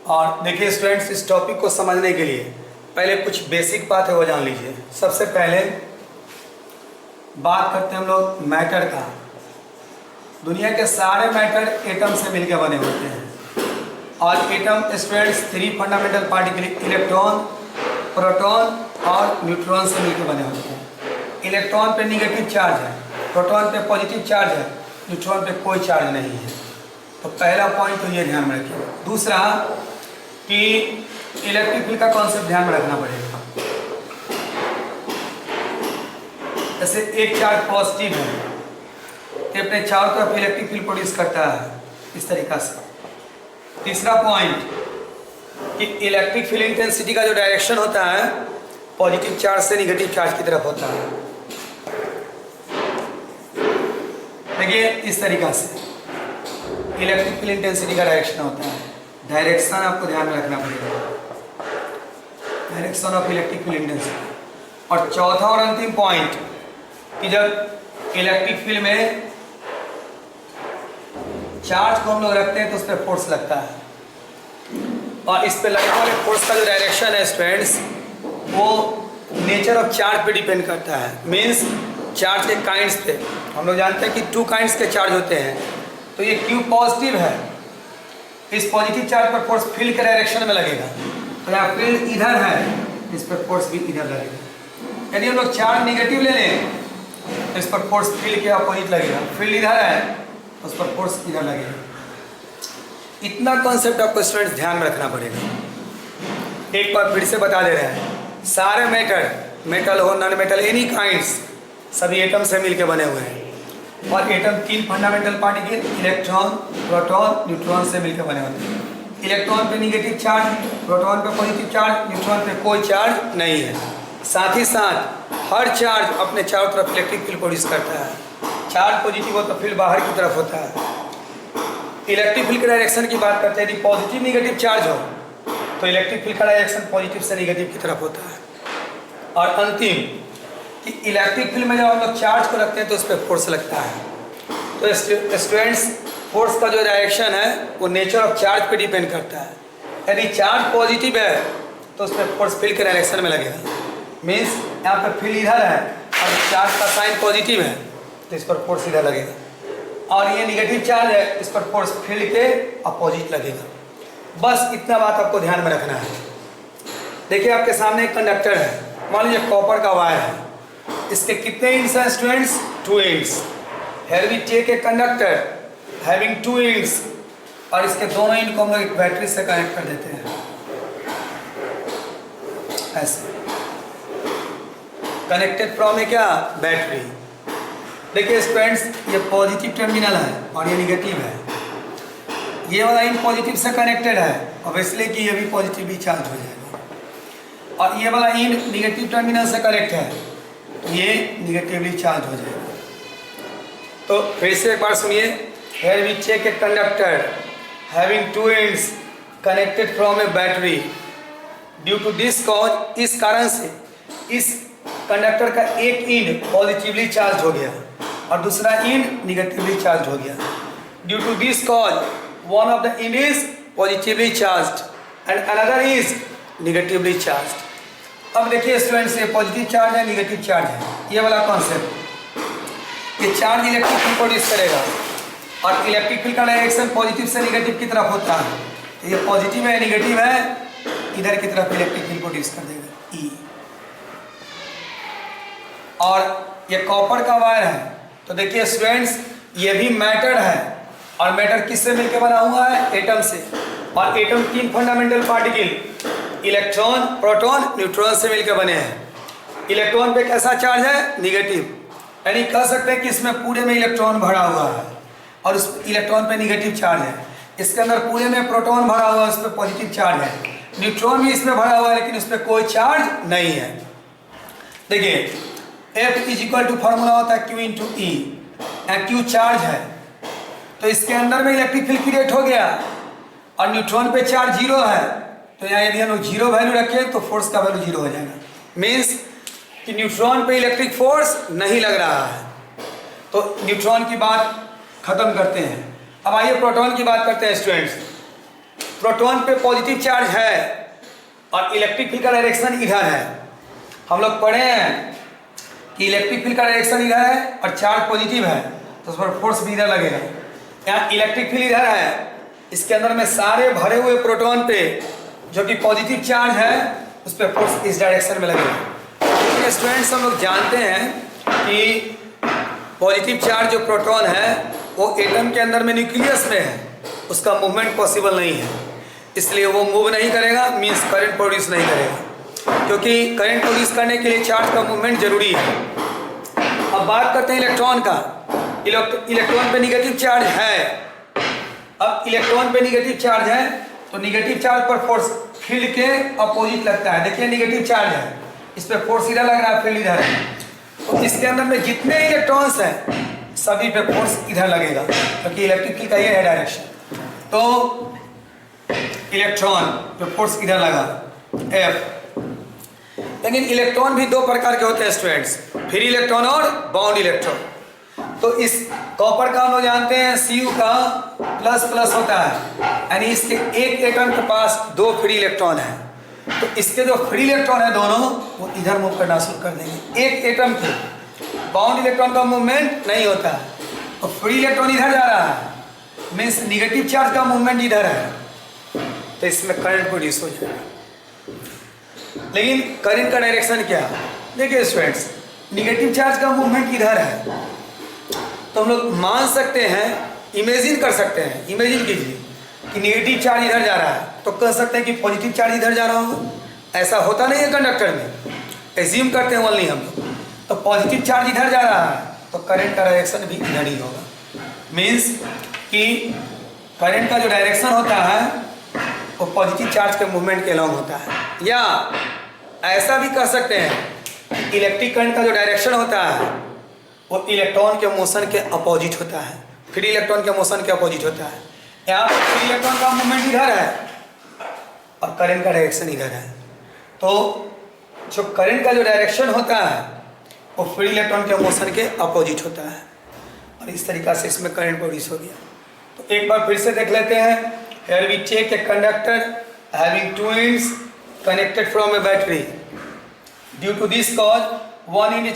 और देखिए स्टूडेंट्स, इस टॉपिक को समझने के लिए पहले कुछ बेसिक बात है वो जान लीजिए। सबसे पहले बात करते हैं हम लोग मैटर का। दुनिया के सारे मैटर एटम से मिलकर बने होते हैं, और atom students 3 fundamental particle, electron, proton और न्यूट्रॉन से मिलकर बने होते हैं। इलेक्ट्रॉन पे निगेटिव चार्ज है, प्रोटॉन पे पॉजिटिव चार्ज है, न्यूट्रॉन पे कोई चार्ज नहीं है। तो पहला पॉइंट तो ये ध्यान में रखिए। दूसरा कि इलेक्ट्रिक फील्ड का कॉन्सेप्ट ध्यान में रखना पड़ेगा। जैसे एक चार्ज पॉजिटिव है तो अपने चारों तरफ इलेक्ट्रिक फील्ड प्रोड्यूस करता है, इस तरीका से। तीसरा पॉइंट कि इलेक्ट्रिक फील्ड इंटेंसिटी का जो डायरेक्शन होता है पॉजिटिव चार्ज से निगेटिव चार्ज की तरफ होता है। देखिए इस तरीका से इलेक्ट्रिक फील्ड इंटेंसिटी का डायरेक्शन होता है। डायरेक्शन आपको ध्यान में रखना पड़ेगा, direction of electric field intensity. और चौथा और अंतिम पॉइंट कि जब इलेक्ट्रिक फील्ड में चार्ज को हम लोग रखते हैं तो उस पर फोर्स लगता है, और इस पे लगने वाले फोर्स का जो डायरेक्शन है स्टूडेंट्स वो नेचर ऑफ चार्ज पे डिपेंड करता है। मीन्स चार्ज के काइंड्स पे हम लोग जानते हैं कि 2 काइंड्स के चार्ज होते हैं। तो ये Q पॉजिटिव है, इस पॉजिटिव चार्ज पर फोर्स फील्ड के डायरेक्शन में लगेगा। तो यहाँ फील्ड इधर है, इस पर फोर्स भी इधर लगेगा। यदि हम लोग चार्ज निगेटिव ले लें तो इस पर फोर्स फील्ड के अपोजिट लगेगा। फील्ड इधर है, उस पर फोर्स इधर लगेगा। इतना कॉन्सेप्ट आपको स्टूडेंट्स ध्यान में रखना पड़ेगा। एक बार फिर से बता दे रहे हैं, सारे मेटल हो नॉन मेटल एनी काइंड्स सभी एटम से मिलकर बने हुए हैं। और atom 3 fundamental particle electron, proton, neutron से मिलकर बने होते हैं। इलेक्ट्रॉन पे निगेटिव चार्ज, प्रोटॉन पे पॉजिटिव चार्ज, न्यूट्रॉन पे कोई चार्ज नहीं है। साथ ही साथ हर चार्ज अपने चारों तरफ इलेक्ट्रिक फील्ड प्रोड्यूस करता है। चार्ज पॉजिटिव हो तो फील्ड बाहर की तरफ होता है। इलेक्ट्रिक फील्ड के डायरेक्शन की बात करते हैं, यदि पॉजिटिव निगेटिव चार्ज हो तो इलेक्ट्रिक फील्ड का डायरेक्शन पॉजिटिव से निगेटिव की तरफ होता है। और अंतिम कि इलेक्ट्रिक फील्ड में जब हम लोग चार्ज को रखते हैं तो उस पर फोर्स लगता है। तो स्टूडेंट्स, फोर्स का जो डायरेक्शन है वो नेचर ऑफ चार्ज पे डिपेंड करता है। यदि चार्ज पॉजिटिव है तो उस पर फोर्स फील्ड के डायरेक्शन में लगेगा। मीन्स यहाँ पर फील्ड इधर है और चार्ज का साइन पॉजिटिव है तो इस पर फोर्स इधर लगेगा। और ये निगेटिव चार्ज है, इस पर फोर्स फील्ड के अपोजिट लगेगा। बस इतना बात आपको ध्यान में रखना है। देखिए आपके सामने एक कंडक्टर है, मान लीजिए कॉपर का वायर है। इसके कितने एंड्स हैं students? 2 ends. Here we take a conductor having 2 ends और इसके दोनों एंड को हम लोग एक बैटरी से कनेक्ट कर देते हैं ऐसे। कनेक्टेड फ्रॉम है क्या? बैटरी। देखिए स्टूडेंट्स, ये पॉजिटिव टर्मिनल है और ये निगेटिव है। ये वाला इन पॉजिटिव से कनेक्टेड है, ऑब्वियसली कि ये भी पॉजिटिवली चार्ज हो जाएगा। और ये वाला इन निगेटिव टर्मिनल से कनेक्ट है तो ये निगेटिवली चार्ज हो जाएगा। तो फिर से एक बार सुनिए, here we take a conductor having 2 ends connected from a battery. Due to this cause, इस कारण से इस कंडक्टर का एक एंड पॉजिटिवली चार्ज हो गया और दूसरा एंड निगेटिवली चार्ज हो गया। Due to this cause one of the end is positively charged and another is negatively charged. अब देखिए स्टूडेंट्स, ये पॉजिटिव चार्ज है, निगेटिव चार्ज है, ये वाला कॉन्सेप्ट। ये चार्ज इलेक्ट्रिक फील्ड प्रोड्यूस करेगा और इलेक्ट्रिक फील्ड का डायरेक्शन पॉजिटिव से निगेटिव की तरफ होता है। तो ये पॉजिटिव है, निगेटिव है, इधर की तरफ इलेक्ट्रिक फील्ड प्रोड्यूस कर देगा ई। और ये कॉपर का वायर है। तो देखिए स्टूडेंट्स, ये भी मैटर है और मैटर किससे मिलकर बना हुआ है? एटम से। और atom 3 fundamental particle electron, proton, neutron से मिलकर बने हैं। इलेक्ट्रॉन पे कैसा चार्ज है? निगेटिव। यानी कह सकते हैं कि इसमें पूरे में इलेक्ट्रॉन भरा हुआ है और उस इलेक्ट्रॉन पे निगेटिव चार्ज है। इसके अंदर पूरे में प्रोटॉन भरा हुआ है, उस पर पॉजिटिव चार्ज है। न्यूट्रॉन भी इसमें भरा हुआ है लेकिन उस पर कोई चार्ज नहीं है। देखिए F is equal to formula होता है Q into E. Q charge है तो इसके अंदर में इलेक्ट्रिक फील्ड क्रिएट हो गया और न्यूट्रॉन पे चार्ज 0 है। तो यहाँ यदि हम लोग 0 वैल्यू रखें तो फोर्स का वैल्यू 0 हो जाएगा। मीन्स कि न्यूट्रॉन पे इलेक्ट्रिक फोर्स नहीं लग रहा है। तो न्यूट्रॉन की बात खत्म करते हैं। अब आइए प्रोटॉन की बात करते हैं स्टूडेंट्स। प्रोटॉन पे पॉजिटिव चार्ज है और इलेक्ट्रिक फील्ड का डायरेक्शन इधर है। हम लोग पढ़े हैं कि इलेक्ट्रिक फील्ड का डायरेक्शन इधर है और चार्ज पॉजिटिव है तो उस पर फोर्स भी इधर लगेगा। यहाँ इलेक्ट्रिक फील्ड इधर है, इसके अंदर में सारे भरे हुए प्रोटॉन पे जो कि पॉजिटिव चार्ज है उस पर फोर्स इस डायरेक्शन में लगेगा। लेकिन स्टूडेंट्स, हम लोग जानते हैं कि पॉजिटिव चार्ज जो प्रोटॉन है वो एटम के अंदर में न्यूक्लियस में है, उसका मूवमेंट पॉसिबल नहीं है, इसलिए वो मूव नहीं करेगा, मीन्स करंट प्रोड्यूस नहीं करेगा। क्योंकि करंट प्रोड्यूस करने के लिए चार्ज का मूवमेंट जरूरी है। अब बात करते हैं इलेक्ट्रॉन का। इलेक्ट्रॉन पे निगेटिव चार्ज है। अब इलेक्ट्रॉन पे निगेटिव चार्ज है तो निगेटिव चार्ज पर फोर्स फील्ड के अपोजिट लगता है। देखिए निगेटिव चार्ज है, इस पर फोर्स इधर लग रहा है, फील्ड इधर है। तो इसके अंदर में जितने इलेक्ट्रॉन्स हैं सभी पे फोर्स इधर लगेगा क्योंकि इलेक्ट्रिक फील्ड का ये है डायरेक्शन। तो इलेक्ट्रॉन पे फोर्स इधर लगा F। लेकिन इलेक्ट्रॉन भी 2 प्रकार के होते हैं स्टूडेंट्स, फ्री इलेक्ट्रॉन और बाउंड इलेक्ट्रॉन। तो इस कॉपर का हम लोग जानते हैं Cu का प्लस होता है, यानी इसके एक एटम के पास 2 फ्री इलेक्ट्रॉन है। तो इसके जो फ्री इलेक्ट्रॉन है दोनों वो इधर मूव करना शुरू कर देंगे। एक एटम के बाउंड इलेक्ट्रॉन का मूवमेंट नहीं होता है, और फ्री इलेक्ट्रॉन इधर जा रहा है, मीन्स निगेटिव चार्ज का मूवमेंट इधर है, तो इसमें करंट प्रोड्यूस हो जाएगा। लेकिन करंट का डायरेक्शन क्या है? देखिए स्टूडेंट्स, निगेटिव चार्ज का मूवमेंट इधर है, तो हम लोग मान सकते हैं, इमेजिन कर सकते हैं, इमेजिन कीजिए कि निगेटिव चार्ज इधर जा रहा है, तो कह सकते हैं कि पॉजिटिव चार्ज इधर जा रहा हो। ऐसा होता नहीं है कंडक्टर में, एज्यूम करते हैं ओनली हम लोग। तो पॉजिटिव चार्ज इधर जा रहा है, तो करंट का डायरेक्शन भी इधर ही होगा। मीन्स कि करंट का जो डायरेक्शन होता है वो पॉजिटिव चार्ज के मूवमेंट के अलॉन्ग होता है। या ऐसा भी कह सकते हैं कि इलेक्ट्रिक करंट का जो डायरेक्शन होता है वो इलेक्ट्रॉन के मोशन के अपोजिट होता है, फ्री इलेक्ट्रॉन के मोशन के अपोजिट होता है। यहाँ पर फ्री इलेक्ट्रॉन का मूवमेंट इधर है और करंट का डायरेक्शन इधर है, तो जो करंट का जो डायरेक्शन होता है वो फ्री इलेक्ट्रॉन के मोशन के अपोजिट होता है, और इस तरीक़ा से इसमें करंट प्रोड्यूस हो गया। तो एक बार फिर से देख लेते हैं। Here we take a conductor having two ends connected from a battery. Due to this cause, one end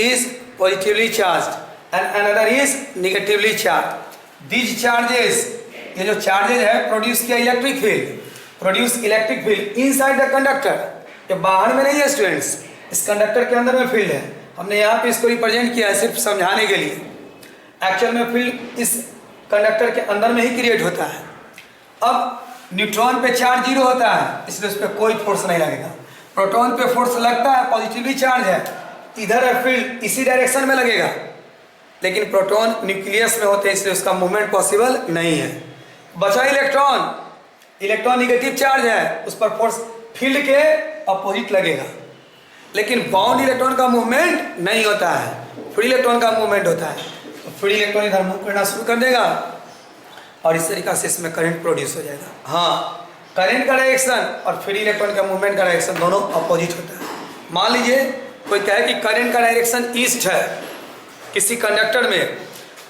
is positively charged and another is negatively charged. These charges, ये जो charges है, produce किया electric field inside the conductor. ये बाहर में नहीं है students, इस कंडक्टर के अंदर में फील्ड है। हमने यहाँ पे इसको रिप्रेजेंट किया है सिर्फ समझाने के लिए। एक्चुअल में फील्ड इस कंडक्टर के अंदर में ही क्रिएट होता है। अब न्यूट्रॉन पे चार्ज 0 होता है, इसलिए उस पर कोई फोर्स नहीं लगेगा। प्रोटॉन पे फोर्स लगता है, पॉजिटिवली चार्ज है, इधर है फील्ड, इसी डायरेक्शन में लगेगा। लेकिन प्रोटॉन न्यूक्लियस में होते हैं, इसलिए उसका मूवमेंट पॉसिबल नहीं है। बचा इलेक्ट्रॉन निगेटिव चार्ज है, उस पर फोर्स फील्ड के अपोजिट लगेगा। लेकिन बाउंड इलेक्ट्रॉन का मूवमेंट नहीं होता है, फ्री इलेक्ट्रॉन का मूवमेंट होता है। तो फ्री इलेक्ट्रॉन इधर मूव करना शुरू कर देगा और इस तरीक़ा से इसमें करंट प्रोड्यूस हो जाएगा। हाँ, करंट का डायरेक्शन और फ्री इलेक्ट्रॉन का मूवमेंट का डायरेक्शन दोनों अपोजिट होता है। मान लीजिए कोई कहे कि करंट का डायरेक्शन ईस्ट है किसी कंडक्टर में,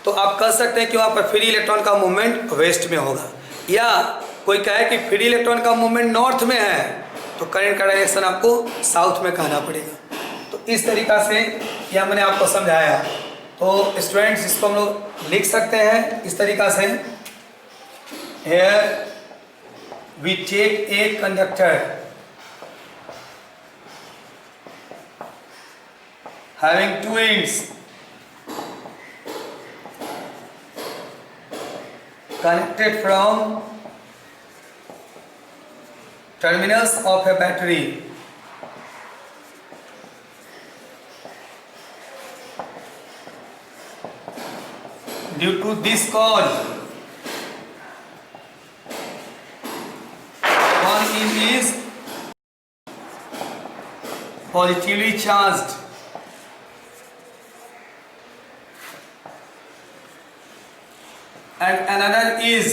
तो आप कह सकते हैं कि वहाँ पर फ्री इलेक्ट्रॉन का मूवमेंट वेस्ट में होगा। या कोई कहे कि फ्री इलेक्ट्रॉन का मूवमेंट नॉर्थ में है, तो करंट का डायरेक्शन आपको साउथ में कहना पड़ेगा। तो इस तरीक़ा से यह मैंने आपको समझाया। तो स्टूडेंट्स, इसको हम लोग लिख सकते हैं इस तरीक़ा से। Here we take a conductor having two ends connected from terminals of a battery. Due to this cause, one end is positively charged and another is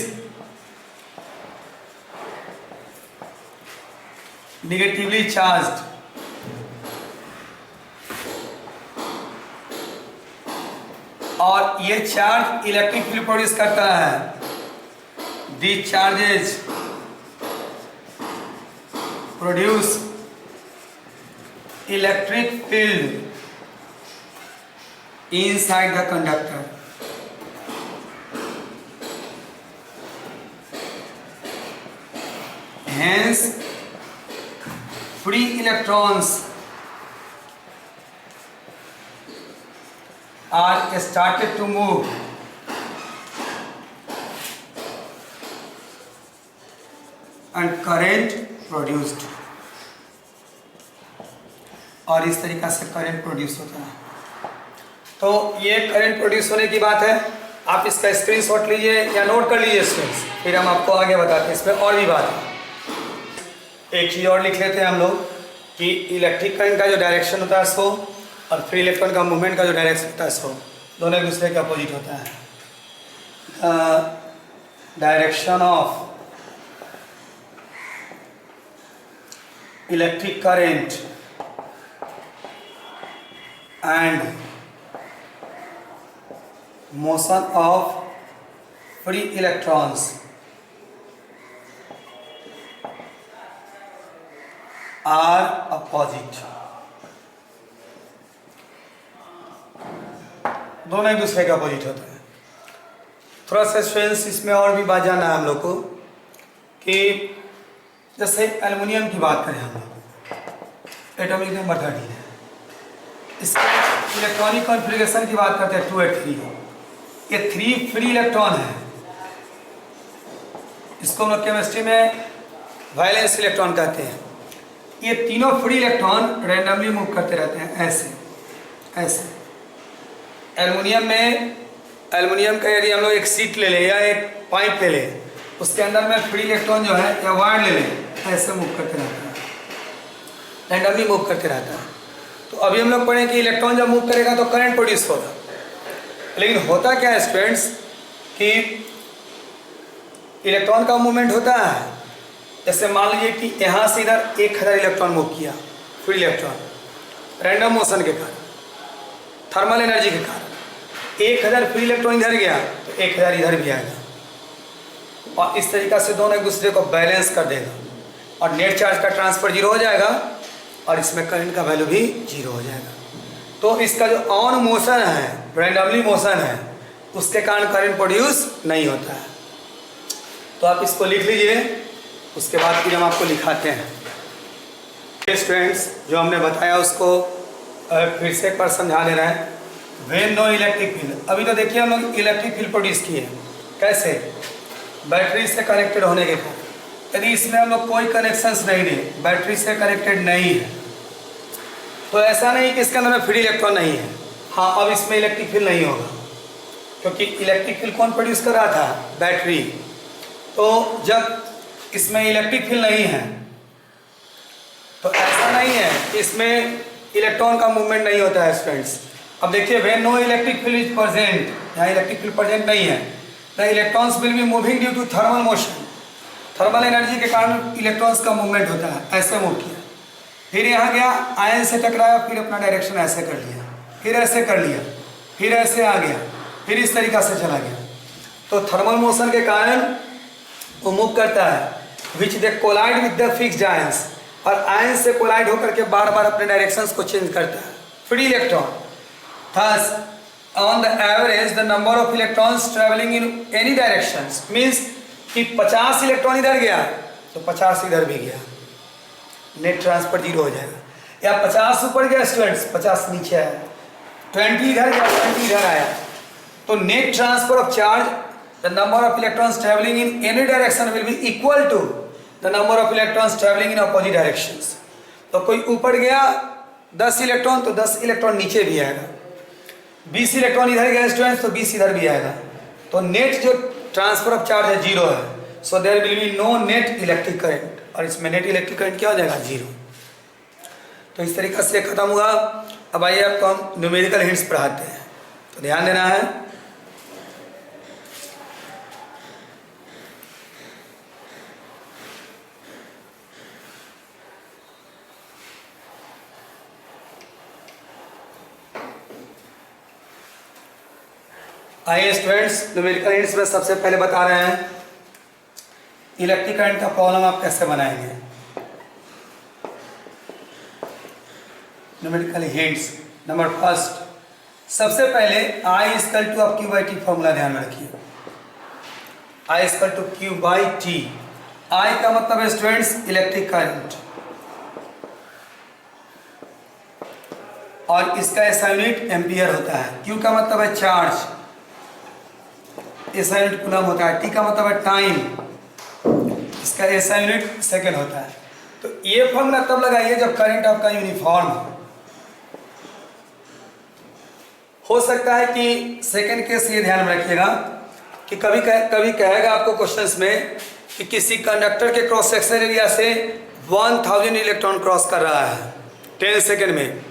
negatively charged. और ये चार्ज इलेक्ट्रिक फील्ड प्रोड्यूस करता है। These charges produce electric field inside the conductor. Hence, free electrons are started to move and current produced. और इस तरीक़ा से current produce होता है। तो ये करंट प्रोड्यूस होने की बात है। आप इसका स्क्रीनशॉट लीजिए या नोट कर लीजिए स्टूडेंट्स, फिर हम आपको आगे बताते हैं। इसमें और भी बात है, एक चीज़ और लिख लेते हैं हम लोग कि इलेक्ट्रिक करंट का जो डायरेक्शन होता है सो, और फ्री इलेक्ट्रॉन का मूवमेंट का जो डायरेक्शन होता है सो, दोनों एक दूसरे के अपोजिट होता है। Direction of electric current and motion of free electrons are opposite. दोनों एक दूसरे के अपोजिट होता है। थोड़ा सा स्टूडेंट्स इसमें और भी बात जानना है हम लोग को कि जैसे एल्युमिनियम की बात करें हम लोग, एटॉमिक नंबर 13 है, इसके इलेक्ट्रॉनिक कॉन्फ़िगरेशन की बात करते हैं 283। ये 3 फ्री इलेक्ट्रॉन है, इसको हम लोग केमिस्ट्री में वैलेंस इलेक्ट्रॉन कहते हैं। ये तीनों फ्री इलेक्ट्रॉन रैंडमली मूव करते रहते हैं ऐसे ऐसे। एल्युमिनियम का यदि हम लोग एक सीट ले लें या एक पाइप ले लें, उसके अंदर में फ्री इलेक्ट्रॉन जो है या वायर ले लें, ऐसे मूव करते रहता है, रैंडमली मूव करते रहता है। तो अभी हम लोग पढ़ें कि इलेक्ट्रॉन जब मूव करेगा तो करंट प्रोड्यूस होगा। लेकिन होता क्या है स्टूडेंट्स कि इलेक्ट्रॉन का मूवमेंट होता है, जैसे मान लीजिए कि यहाँ से इधर 1000 इलेक्ट्रॉन मूव किया, फ्री इलेक्ट्रॉन, रैंडम मोशन के कारण, थर्मल एनर्जी के कारण 1000 फ्री इलेक्ट्रॉन इधर गया तो 1000 इधर भी आएगा, और इस तरीक़ा से दोनों एक दूसरे को बैलेंस कर देगा, और नेट चार्ज का ट्रांसफर 0 हो जाएगा और इसमें करंट का वैल्यू भी 0 हो जाएगा। तो इसका जो ऑन मोशन है, रैंडमली मोशन है, उसके कारण करंट प्रोड्यूस नहीं होता है। तो आप इसको लिख लीजिए, उसके बाद फिर हम आपको लिखाते हैं। स्टूडेंट्स जो हमने बताया उसको फिर से एक बार समझा दे रहा है। व्हेन नो इलेक्ट्रिक फील्ड, अभी तो देखिए हम लोग इलेक्ट्रिक फील्ड प्रोड्यूस किए, कैसे? बैटरी से कनेक्टेड होने के कारण। यदि इसमें हम लोग कोई कनेक्शंस नहीं दें, बैटरी से कनेक्टेड नहीं है, तो ऐसा नहीं कि इसके अंदर में फ्री इलेक्ट्रॉन नहीं है। हाँ, अब इसमें इलेक्ट्रिक फील्ड नहीं होगा, क्योंकि इलेक्ट्रिक फील्ड कौन प्रोड्यूस कर रहा था? बैटरी। तो जब इसमें इलेक्ट्रिक फील्ड नहीं है तो ऐसा नहीं है कि इसमें इलेक्ट्रॉन का मूवमेंट नहीं होता है स्टूडेंट्स। अब देखिए, when no electric field is present, यहाँ इलेक्ट्रिक फील्ड प्रेजेंट नहीं है, the electrons will be moving due to thermal motion, thermal energy के कारण इलेक्ट्रॉन्स का मूवमेंट होता है। ऐसे मूव किया, फिर यहाँ गया, आयन से टकराया, फिर अपना डायरेक्शन ऐसे कर लिया, फिर ऐसे कर लिया, फिर ऐसे आ गया, फिर इस तरीक़ा से चला गया। तो थर्मल मोशन के कारण वो मूव करता है, which they collide with the fixed ions, और आयन से कोलाइड होकर के बार बार अपने डायरेक्शंस को चेंज करता है, free electron. Thus on the average the number of electrons travelling in any directions, means कि 50 इलेक्ट्रॉन इधर गया तो 50 इधर भी गया, नेट ट्रांसफर 0 हो जाएगा। या 50 ऊपर गया स्टूडेंट्स, 50 नीचे आया, 20 इधर गया, 20 इधर आया, तो net transfer of charge, the number of electrons traveling in any direction will be equal to the number of electrons traveling in opposite directions। तो कोई ऊपर गया 10 इलेक्ट्रॉन तो 10 इलेक्ट्रॉन नीचे भी आएगा, 20 इलेक्ट्रॉन इधर गया स्टूडेंट्स तो 20 इधर भी आएगा। तो नेट जो ट्रांसफर ऑफ चार्ज है 0 है, so there will be no net electric current, और इसमें नेट इलेक्ट्रिक करंट क्या हो जाएगा? 0। तो इस तरीके से खत्म हुआ। अब आइए आपको हम न्यूमेरिकल हिंट्स पढ़ाते हैं, तो ध्यान देना है। आइए स्टूडेंट्स, न्यूमेरिकल हिंट्स में सबसे पहले बता रहे हैं इलेक्ट्रिक करंट का प्रॉब्लम आप कैसे बनाएंगे। न्यूमेरिकल हिंट्स नंबर फर्स्ट, सबसे पहले I इक्वल टू आप Q बाई टी फॉर्मूला ध्यान में रखिए। I equal to Q by T, I का मतलब है स्टूडेंट्स इलेक्ट्रिक करंट, और इसका SI यूनिट एम्पियर होता है। Q का मतलब है चार्ज, SI यूनिट कूलम होता है। T का मतलब है टाइम, इसका SI यूनिट सेकेंड होता है। तो ये फॉर्मूला तब लगाइए जब करंट आपका यूनिफॉर्म हो सकता है कि सेकेंड केस ये ध्यान में रखिएगा कि कभी कहेगा आपको क्वेश्चंस में कि किसी कंडक्टर के क्रॉस सेक्शन एरिया से 1000 इलेक्ट्रॉन क्रॉस कर रहा है 10 सेकेंड में,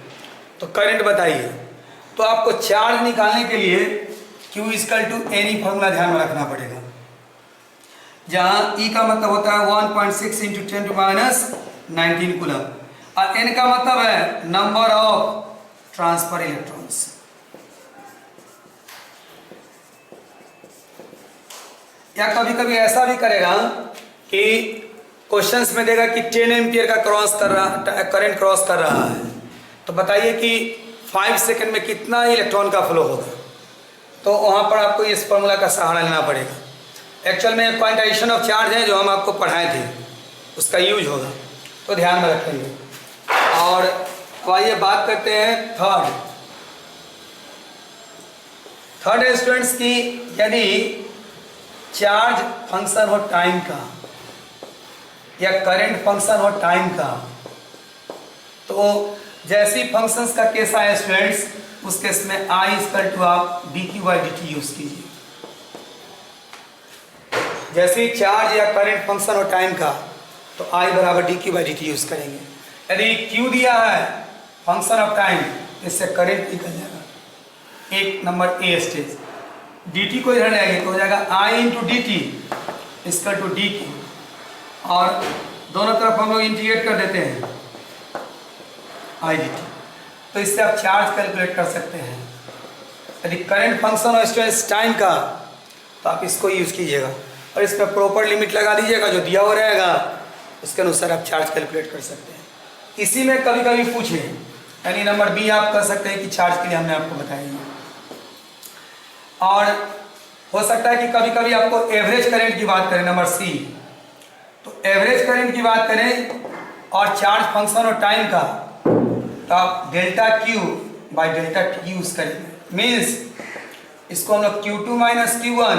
तो करंट बताइए। तो आपको चार्ज निकालने के लिए Q equal to n e formula ध्यान में रखना पड़ेगा, जहाँ E का मतलब होता है 1.6 इंटू 10 टू माइनस 19 कूलम, और N का मतलब है नंबर ऑफ ट्रांसफर इलेक्ट्रॉन्स। या कभी कभी ऐसा भी करेगा कि क्वेश्चंस में देगा कि 10 एम्पियर का करंट क्रॉस कर रहा है, तो बताइए कि 5 सेकंड में कितना इलेक्ट्रॉन का फ्लो होगा। तो वहाँ पर आपको इस फॉर्मूला का सहारा लेना पड़ेगा। एक्चुअल में क्वांटाइजेशन ऑफ चार्ज है जो हम आपको पढ़ाए थे, उसका यूज होगा, तो ध्यान में रखेंगे। और अब आइए बात करते हैं थर्ड स्टूडेंट्स की, यदि चार्ज फंक्शन हो टाइम का या करंट फंक्शन हो टाइम का, तो जैसी फंक्शंस का केस आया स्टूडेंट्स, उस केस में आई इक्वल टू आप dq/dt यूज कीजिए। जैसे चार्ज या करंट फंक्शन हो टाइम का, तो आई बराबर dq/dt यूज करेंगे। यदि q दिया है फंक्शन ऑफ टाइम, इससे करंट निकल जाएगा, एक नंबर ए स्टेज। dt को इधर जाएंगे तो हो जाएगा i into D T equal to dq, और दोनों तरफ हम लोग इंटीग्रेट कर देते हैं i dt, तो इससे आप चार्ज कैलकुलेट कर सकते हैं। यदि करंट फंक्शन हो स्टूडेंट्स टाइम का, तो आप इसको यूज कीजिएगा और इस पर प्रॉपर लिमिट लगा दीजिएगा, जो दिया हुआ रहेगा उसके अनुसार आप चार्ज कैलकुलेट कर सकते हैं। इसी में कभी कभी पूछे, यानी नंबर बी आप कर सकते हैं कि चार्ज के लिए हमने आपको बताया। और हो सकता है कि कभी कभी आपको एवरेज करंट की बात करें, नंबर सी, तो एवरेज करंट की बात करें और चार्ज फंक्शन और टाइम का, तो आप delta Q by delta T use करेंगे। मीन्स इसको हम लोग Q2 minus Q1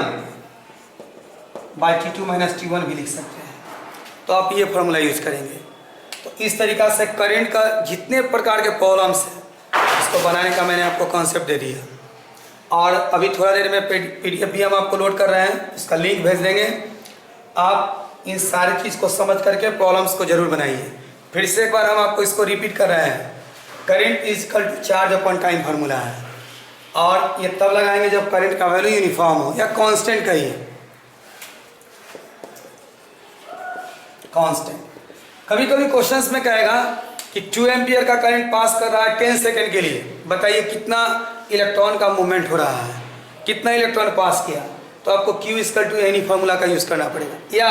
by T2 minus T1 भी लिख सकते हैं, तो आप ये फॉर्मूला यूज करेंगे। तो इस तरीक़ा से करंट का जितने प्रकार के प्रॉब्लम्स हैं, इसको बनाने का मैंने आपको कॉन्सेप्ट दे दिया। और अभी थोड़ा देर में PDF भी हम आपको लोड कर रहे हैं, उसका लिंक भेज देंगे। आप इन सारी चीज़ को समझ करके प्रॉब्लम्स को जरूर बनाइए। फिर से एक बार हम आपको इसको रिपीट कर रहे हैं। Current is equal to charge upon time formula है, और ये तब लगाएंगे जब करंट का वैल्यू यूनिफॉर्म हो या कांस्टेंट कहिए, कांस्टेंट। कभी कभी क्वेश्चंस में कहेगा कि 2 एम्पियर का करंट पास कर रहा है 10 सेकंड के लिए, बताइए कितना इलेक्ट्रॉन का मूवमेंट हो रहा है, कितना इलेक्ट्रॉन पास किया, तो आपको Q equal to n e formula का यूज़ करना पड़ेगा। या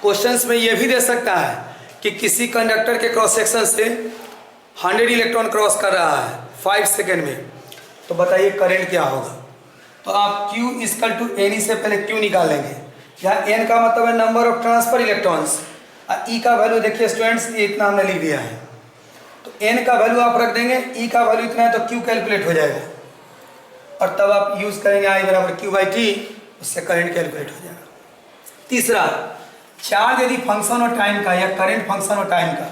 क्वेश्चंस में ये भी दे सकता है कि किसी कंडक्टर के क्रॉस सेक्शन से 100 इलेक्ट्रॉन क्रॉस कर रहा है 5 सेकेंड में, तो बताइए करंट क्या होगा। तो आप Q इक्वल टू एनी से पहले Q निकाल लेंगे। यहाँ N का मतलब है नंबर ऑफ ट्रांसफर इलेक्ट्रॉन्स, और E का वैल्यू देखिए स्टूडेंट्स, ये इतना हमने लिख दिया है, तो N का वैल्यू आप रख देंगे, E का वैल्यू इतना है, तो Q कैलकुलेट हो जाएगा, और तब आप यूज़ करेंगे I बराबर Q/T, उससे करंट कैलकुलेट हो जाएगा। तीसरा, चार्ज यदि फंक्शन और टाइम का या करंट फंक्शन और टाइम का,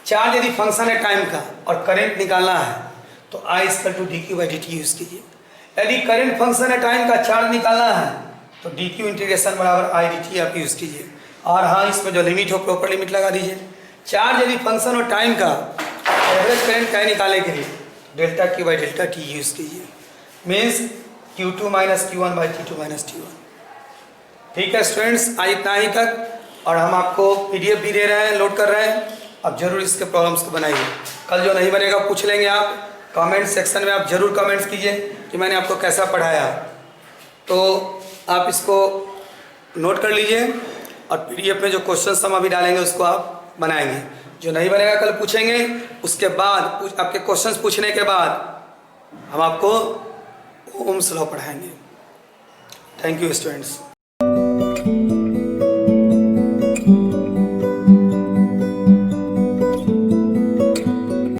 चार्ज यदि फंक्शन है टाइम का और करंट निकालना है, तो I equal to dq/dt use कीजिए। यदि करंट फंक्शन है टाइम का, चार्ज निकालना है, तो dq इंटीग्रेशन बराबर I dt आप यूज़ कीजिए। और हाँ, इसमें जो लिमिट हो प्रॉपर लिमिट लगा दीजिए। चार्ज यदि फंक्शन और टाइम का, एवरेज करंट का निकालने के लिए delta Q by delta T use कीजिए। Means Q2 minus Q1 by T2 minus T1। ठीक है स्टूडेंट्स, आज इतना ही तक, और हम आपको PDF भी दे रहे हैं, लोड कर रहे हैं। आप जरूर इसके प्रॉब्लम्स को बनाइए। कल जो नहीं बनेगा पूछ लेंगे आप, कमेंट सेक्शन में आप जरूर कमेंट्स कीजिए कि मैंने आपको कैसा पढ़ाया, तो आप इसको नोट कर लीजिए, और PDF में जो क्वेश्चंस हम अभी डालेंगे उसको आप बनाएंगे। जो नहीं बनेगा कल पूछेंगे, उसके बाद आपके क्वेश्चंस पूछने के बाद हम आपको ओम्स लॉ पढ़ाएंगे। Thank you students.